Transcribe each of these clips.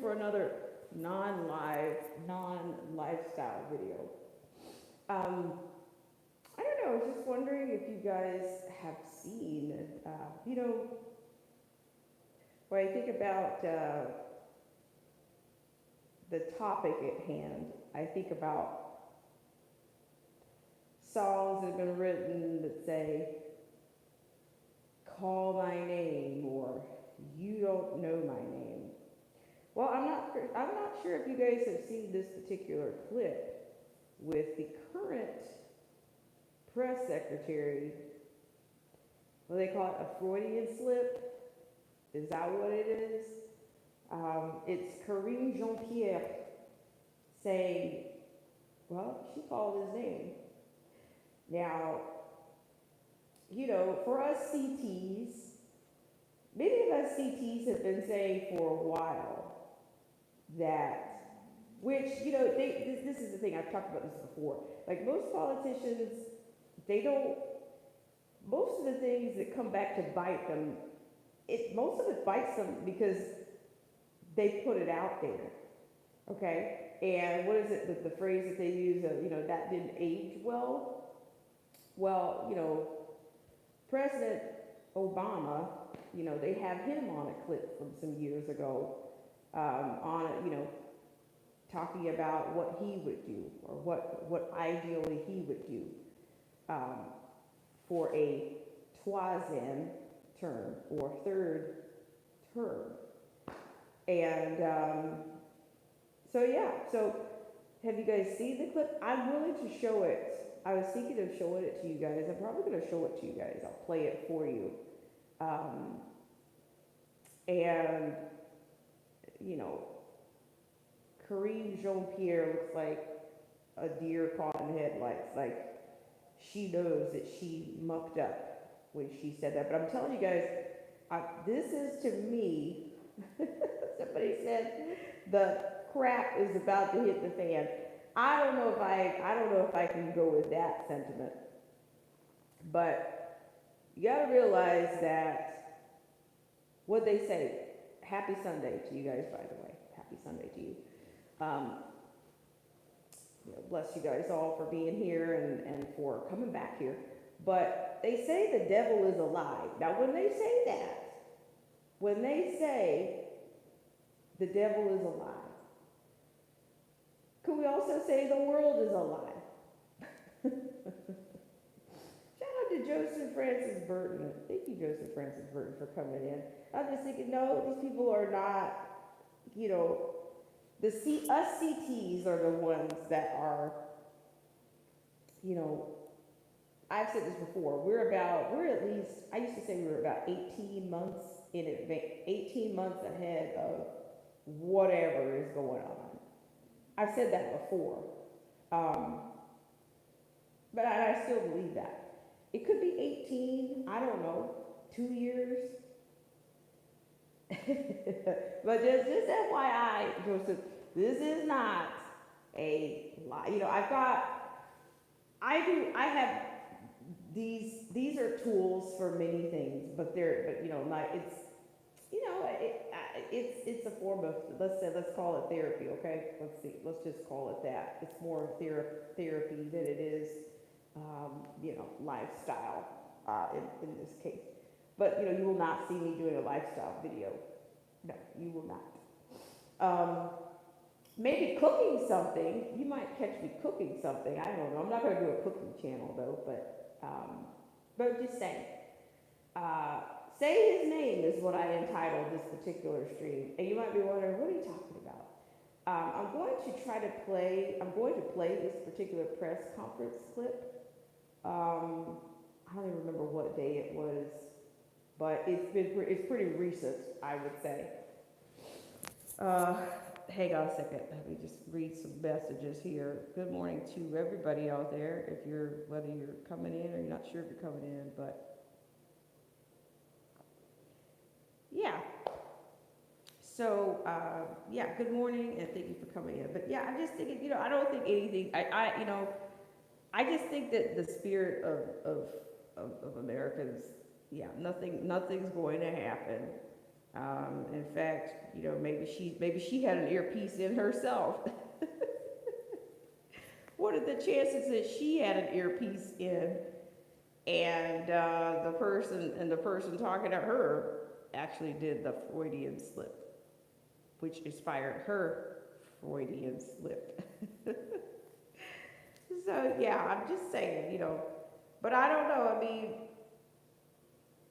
for another non-live, non-lifestyle video. Um, I don't know, I was just wondering if you guys have seen, you know, when I think about the topic at hand, I think about songs that have been written that say, call my name, or you don't know my name. Well, I'm not sure if you guys have seen this particular clip with the current press secretary. What do they call it? A Freudian slip? Is that what it is? It's Karine Jean-Pierre saying, well, she called his name. Now, you know, for us CTs, many of us CTs have been saying for a while that, which, you know, this is the thing, I've talked about this before. Like most politicians, they don't, most of the things that come back to bite them, most of it bites them because they put it out there, okay? And what is it, the phrase that they use, you know, that didn't age well? Well, you know, President Obama, you know, they have him on a clip from some years ago, on a, you know, talking about what he would do or what ideally he would do for a troisième term or third term. And so yeah, so have you guys seen the clip? I'm willing to show it. I was thinking of showing it to you guys. I'm probably going to show it to you guys. I'll play it for you. And, you know, Karine Jean-Pierre looks like a deer caught in headlights. Like, she knows that she mucked up when she said that. But I'm telling you guys, this is to me, somebody said, the crap is about to hit the fan. I don't know if I can go with that sentiment. But you got to realize that what they say, happy Sunday to you guys, by the way. Happy Sunday to you. You know, bless you guys all for being here and for coming back here. But they say the devil is alive. Now, when they say the devil is alive, could we also say the world is alive? Shout out to Joseph Francis Burton. Thank you, Joseph Francis Burton, for coming in. I'm just thinking, no, these people are not, you know, us CTs are the ones that are, you know, I've said this before, we're at least, I used to say we were about 18 months in advance, 18 months ahead of whatever is going on. I've said that before, but I still believe that. It could be 18, I don't know, 2 years. But just FYI, Joseph, this is not a lie. You know, I have these are tools for many things, but you know, like it's, you know, it's a form of, let's call it therapy, okay? Let's just call it that. It's more therapy than it is, you know, lifestyle in this case. But, you know, you will not see me doing a lifestyle video. No, you will not. Maybe cooking something. You might catch me cooking something. I don't know. I'm not going to do a cooking channel, though, but just saying. Say his name is what I entitled this particular stream. And you might be wondering, what are you talking about? I'm going to play this particular press conference clip. I don't even remember what day it was, but it's pretty recent, I would say. Hang on a second. Let me just read some messages here. Good morning to everybody out there. Whether you're coming in or you're not sure if you're coming in, but yeah. So yeah. Good morning and thank you for coming in. But yeah, I'm just thinking. You know, I don't think anything. You know, I just think that the spirit of Americans. Yeah, nothing's going to happen In fact, maybe she had an earpiece in herself. What are the chances that she had an earpiece in, and the person talking to her actually did the Freudian slip, which inspired her Freudian slip. So yeah, I'm just saying, but I don't know. I mean,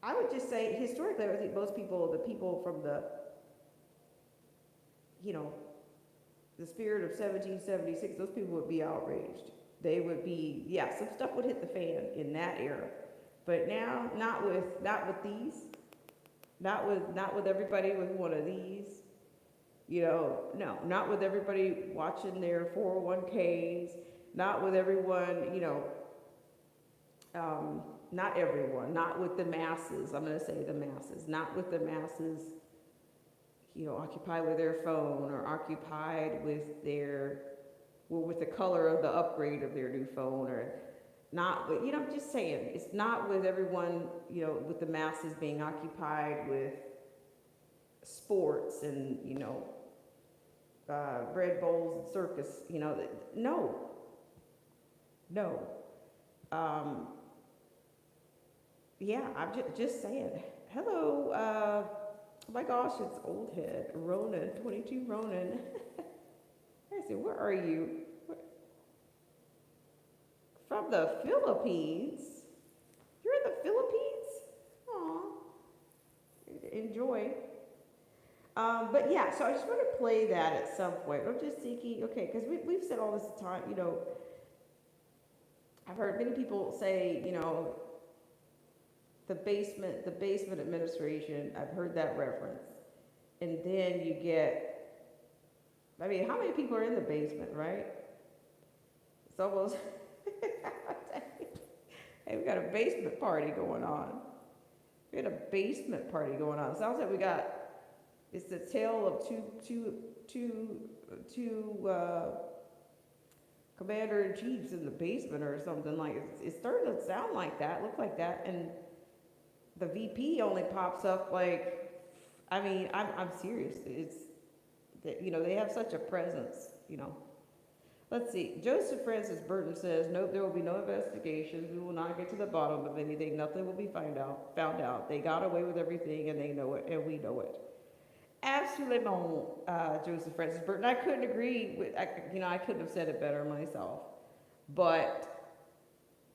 I would just say historically, I think most people, the people from you know, the spirit of 1776, those people would be outraged. They would be, yeah, some stuff would hit the fan in that era. But now, not with these, not with everybody with one of these. No, not with everybody watching their 401ks, not with everyone, not everyone, not with the masses. I'm going to say the masses, not with the masses, occupied with their phone or occupied with with the color of the upgrade of their new phone, or not with, I'm just saying, it's not with everyone, with the masses being occupied with sports and, bread bowls and circus, no, no. Um, yeah, I'm just saying. Hello, oh my gosh, it's old head, Ronan, 22 Ronan. I said, where are you? From the Philippines? You're in the Philippines? Aw, enjoy. But yeah, so I just want to play that at some point. I'm just thinking, okay, because we've said all this time, I've heard many people say, the basement administration, I've heard that reference. And then you get, I mean, how many people are in the basement, right? It's almost, hey, we got a basement party going on. We got a basement party going on. Sounds like it's the tale of two commander-in-chiefs in the basement or something like it. It's starting to sound like that, look like that, and the VP only pops up like, I mean, I'm serious. It's that, they have such a presence, Let's see. Joseph Francis Burton says, nope, there will be no investigations. We will not get to the bottom of anything. Nothing will be found out. They got away with everything, and they know it, and we know it. Absolutely, Joseph Francis Burton. I couldn't agree with, I couldn't have said it better myself. But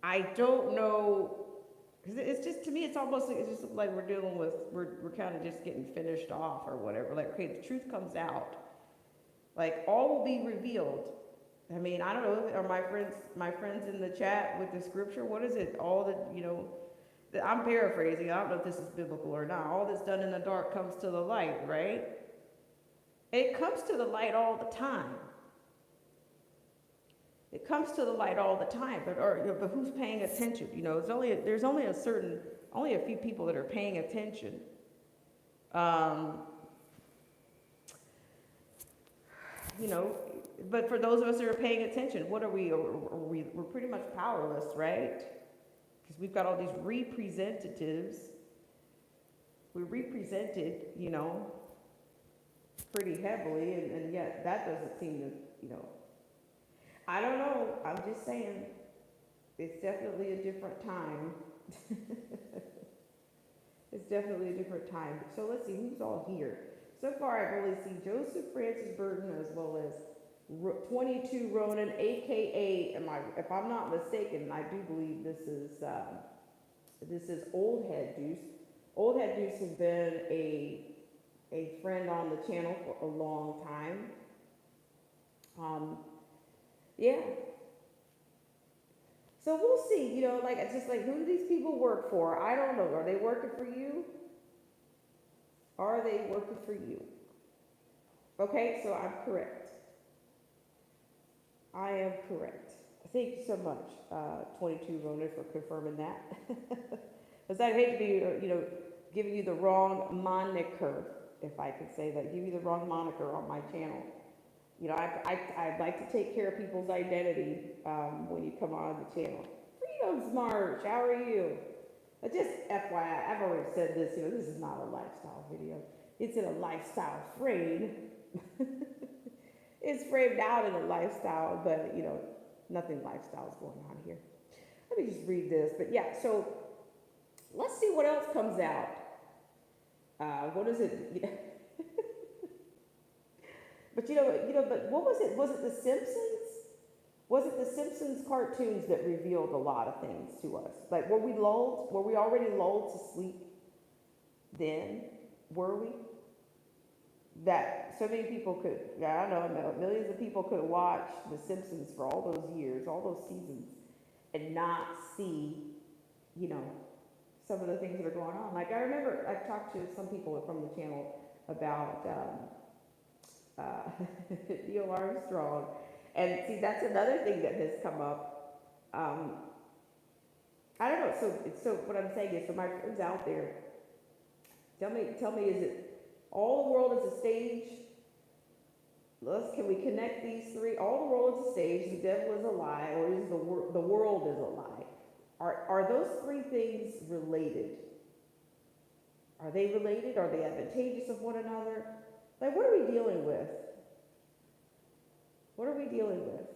I don't know, because it's just, to me, it's almost like, it's just like we're dealing with, we're kind of just getting finished off or whatever. Like, okay, the truth comes out. Like, all will be revealed. I mean, I don't know, are my friends in the chat with the scripture, what is it? All the, I'm paraphrasing, I don't know if this is biblical or not. All that's done in the dark comes to the light, right? It comes to the light all the time. It comes to the light all the time, but who's paying attention? There's only a few people that are paying attention. But for those of us that are paying attention, what are we? We're pretty much powerless, right? Because we've got all these representatives. We're represented, pretty heavily, and yet that doesn't seem to, I don't know. I'm just saying, it's definitely a different time. It's definitely a different time. So let's see who's all here. So far, I've only seen Joseph Francis Burton as well as 22 Ronan, aka, if I'm not mistaken, I do believe this is Old Head Deuce. Old Head Deuce has been a friend on the channel for a long time. Yeah. So we'll see. It's just like, who do these people work for? I don't know. Are they working for you? Are they working for you? Okay, so I'm correct. I am correct. Thank you so much, 22 Ronan, for confirming that. Because I'd hate to be, giving you the wrong moniker, if I could say that, give you the wrong moniker on my channel. I'd like to take care of people's identity when you come on the channel. Freedom's March, how are you? Just FYI, I've already said this, this is not a lifestyle video. it's in a lifestyle frame. It's framed out in a lifestyle, but nothing lifestyle is going on here. Let me just read this. But yeah, so let's see what else comes out. What is it? But but what was it? Was it The Simpsons? Was it The Simpsons cartoons that revealed a lot of things to us? Like, were we lulled? Were we already lulled to sleep then? Were we? That so many people could, I don't know, millions of people could watch The Simpsons for all those years, all those seasons, and not see, some of the things that are going on. Like, I remember I talked to some people from the channel about Neil Armstrong. And see, that's another thing that has come up. I don't know. So what I'm saying is, for my friends out there, tell me, is it all the world is a stage? Can we connect these three? All the world is a stage. The devil is a lie, or is the world is a lie? Are those three things related? Are they related? Are they advantageous of one another? Like, what are we dealing with? What are we dealing with?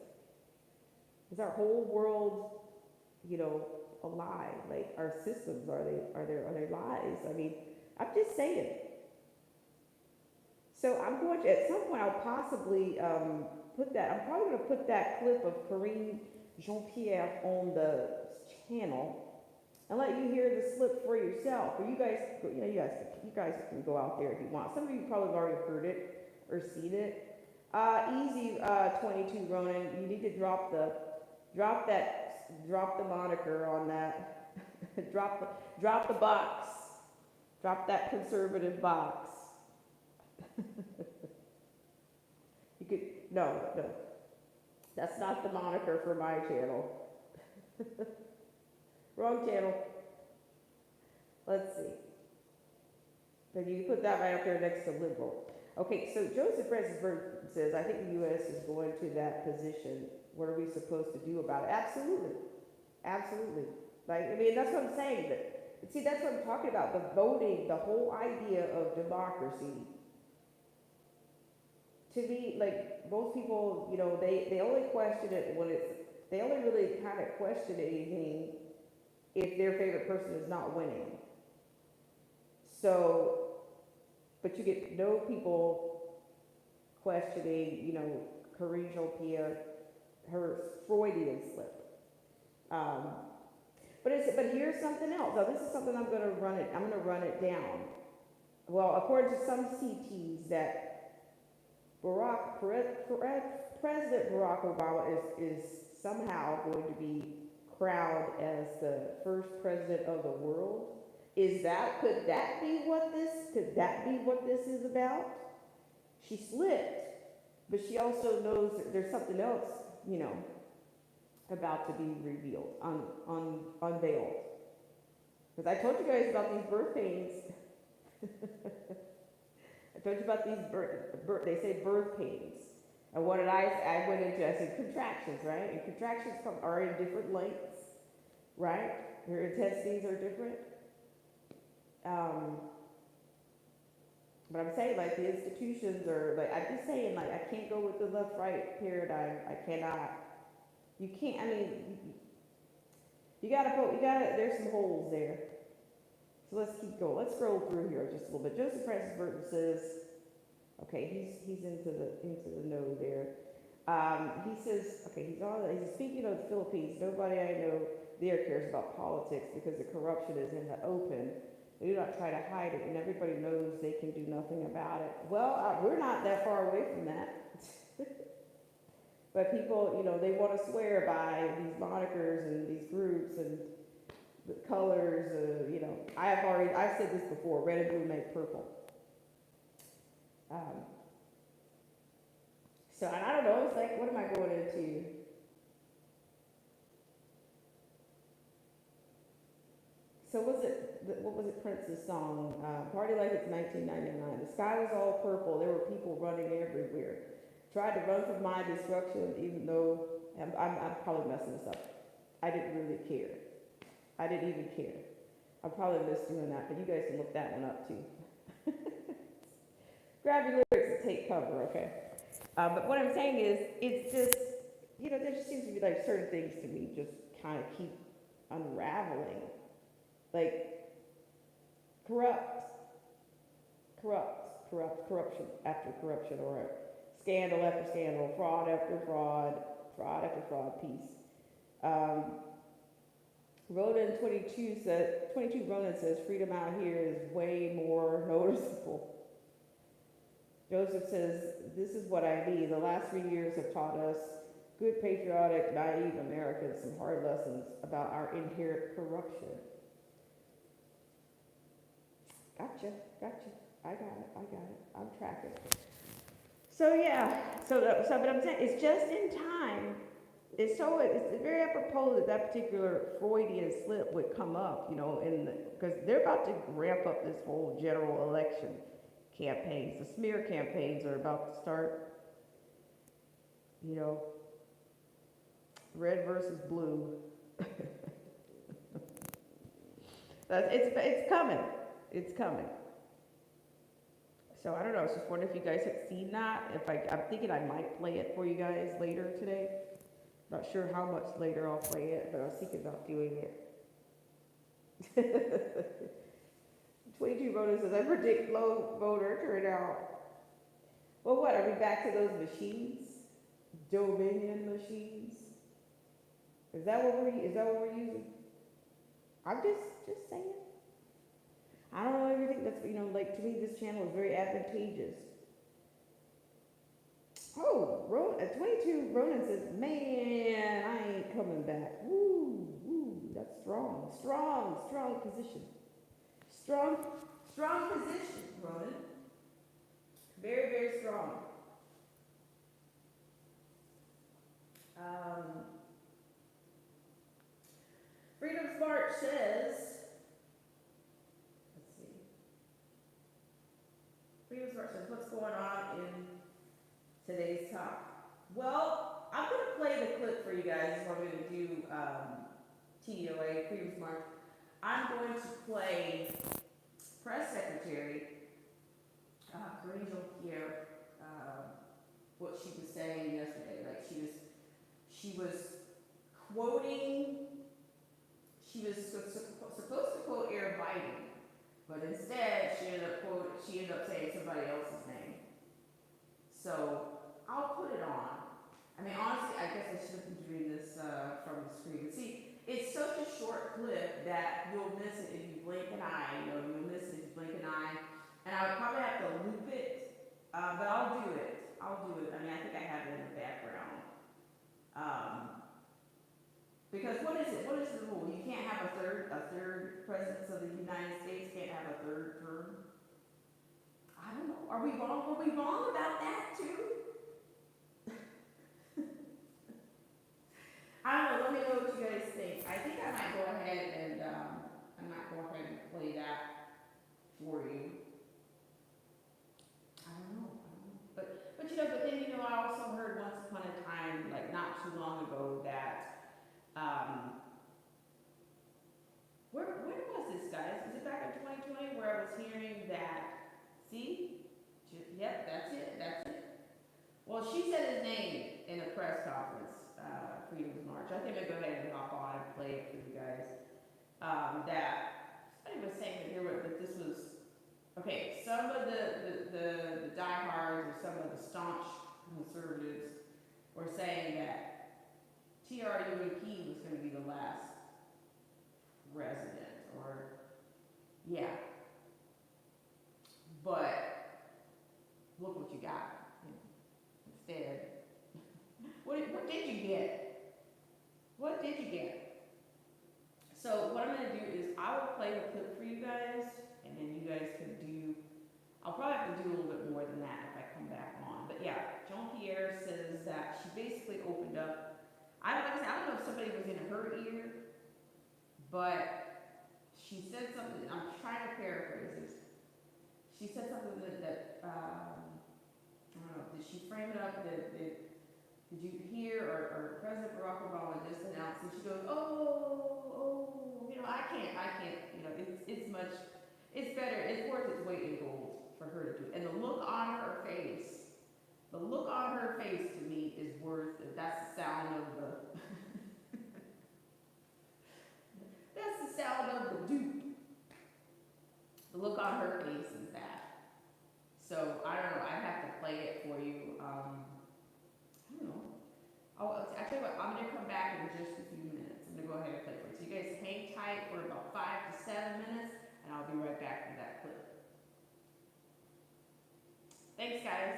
Is our whole world, a lie? Like, our systems, are they lies? I mean, I'm just saying. So I'm going to, at some point, I'll possibly put that. I'm probably going to put that clip of Karine Jean-Pierre on the channel and let you hear the slip for yourself. Or you guys can go out there if you want. Some of you probably have already heard it or seen it. Easy, 22 Ronan. You need to drop the moniker on that. drop the box. Drop that conservative box. You could no. That's not the moniker for my channel. Wrong channel. Let's see. Then you can put that right up there next to liberal. Okay, so Joseph Francis Burton says, I think the U.S. is going to that position. What are we supposed to do about it? Absolutely. Absolutely. Like, I mean, that's what I'm saying. See, that's what I'm talking about. The voting, the whole idea of democracy. To me, like, most people, they only question it they only really kind of question anything if their favorite person is not winning. So, but you get no people questioning, Karine Jean-Pierre, her Freudian slip. But here's something else. Now, this is something I'm going to run it down. Well, according to some CTs, that President Barack Obama is somehow going to be crowned as the first president of the world. Could that be what this is about? She slipped, but she also knows that there's something else, about to be revealed, unveiled. Because I told you guys about these birth pains. I told you about these they say birth pains. And what did I went into, I said contractions, right? And contractions are in different lengths, right? Your intensities are different. But I'm saying, like, the institutions are, like, I'm just saying, like, I can't go with the left-right paradigm. I cannot. You can't, I mean, there's some holes there. So let's keep going. Let's scroll through here just a little bit. Joseph Francis Burton says, okay, he's into the know there. He says, okay, he's speaking of the Philippines. Nobody I know there cares about politics because the corruption is in the open. They do not try to hide it, and everybody knows they can do nothing about it. Well, we're not that far away from that. But people, they want to swear by these monikers and these groups and the colors. I've said this before, red and blue make purple. And I don't know, it's like, what am I going into? So what was it Prince's song? Party Like It's 1999. The sky was all purple. There were people running everywhere. Tried to run from my destruction, even though, I'm probably messing this up. I didn't really care. I didn't even care. I probably missed doing that, but you guys can look that one up too. grab your lyrics and take cover, okay? But what I'm saying is, it's just, there just seems to be like certain things to me just kind of keep unraveling. Like, corrupt, corruption after corruption, or scandal after scandal, fraud after fraud, fraud after fraud piece. Ronan 22 Ronan says, freedom out here is way more noticeable. Joseph says, this is what I need. The last 3 years have taught us, good, patriotic, naive Americans, some hard lessons about our inherent corruption. Gotcha. I got it. I'm tracking. So yeah, but I'm saying, it's just in time. It's very apropos that particular Freudian slip would come up, because they're about to ramp up this whole general election campaigns. The smear campaigns are about to start. Red versus blue. It's coming. It's coming. So I don't know. I was just wondering if you guys had seen that. I'm thinking I might play it for you guys later today. Not sure how much later I'll play it, but I was thinking about doing it. 22 voters says, I predict low voter turnout. Well, what? Are we back to those machines? Dominion machines? Is that what we're using? I'm just saying. I don't know everything that's, like, to me, this channel is very advantageous. Oh, 22 Ronan says, man, I ain't coming back. Woo, that's strong position. Strong position, Ronan. Very, very strong. Freedom Smart says, let's see. Freedom Smart says, what's going on in today's talk? Well, I'm going to play the clip for you guys. This is what I'm going to do, TDOA, Freedom Smart. I'm going to play Press Secretary Karine Jean-Pierre, what she was saying yesterday. Like, she was quoting, she was supposed to quote Aaron Biden, but instead she ended up saying somebody else's name. So I'll put it on. I mean, honestly, I guess I should have been doing this from the screen. But see, it's such a short clip that you'll miss it if you blink an eye. You'll miss it if you blink an eye. And I would probably have to loop it, but I'll do it. I mean, I think I have it in the background. Because what is it? What is the rule? You can't have a third president of the United States can't have a third term. I don't know. Are we wrong? Were we wrong about that too? I don't know. Let me know what you guys think. I think I might go ahead and play that for you. I don't know. But then I also heard once upon a time, like not too long ago, that when was this, guys? Was it back in 2020 where I was hearing that? See? Yep, that's it. Well, she said his name in a press conference, Freedom's March. I think I'll go ahead and hop on and play it for you guys. That somebody was saying that this was, okay, some of the diehards or some of the staunch conservatives were saying that TRUMP was going to be the last resident, or, yeah. But look what you got instead. What did you get? What did you get? So what I'm going to do is I will play the clip for you guys, and then you guys can do, I'll probably have to do a little bit more than that if I come back on. But yeah, Jean-Pierre says that she basically opened up, I don't know if somebody was in her ear, but she said something, I'm trying to paraphrase this. She said something that I don't know, did she frame it up that did you hear, or President Barack Obama just announced, and she goes, I can't, it's better, it's worth its weight in gold for her to do. And the look on her face, to me is worth it. That's the sound of the, that's the sound of the dupe. The look on her face is that. So I don't know, I'd have to play it for you. I don't know. Oh, I tell you what, I'm gonna come back in just a few minutes. I'm gonna go ahead and play it for you. So you guys hang tight for about 5 to 7 minutes, and I'll be right back with that clip. Thanks, guys.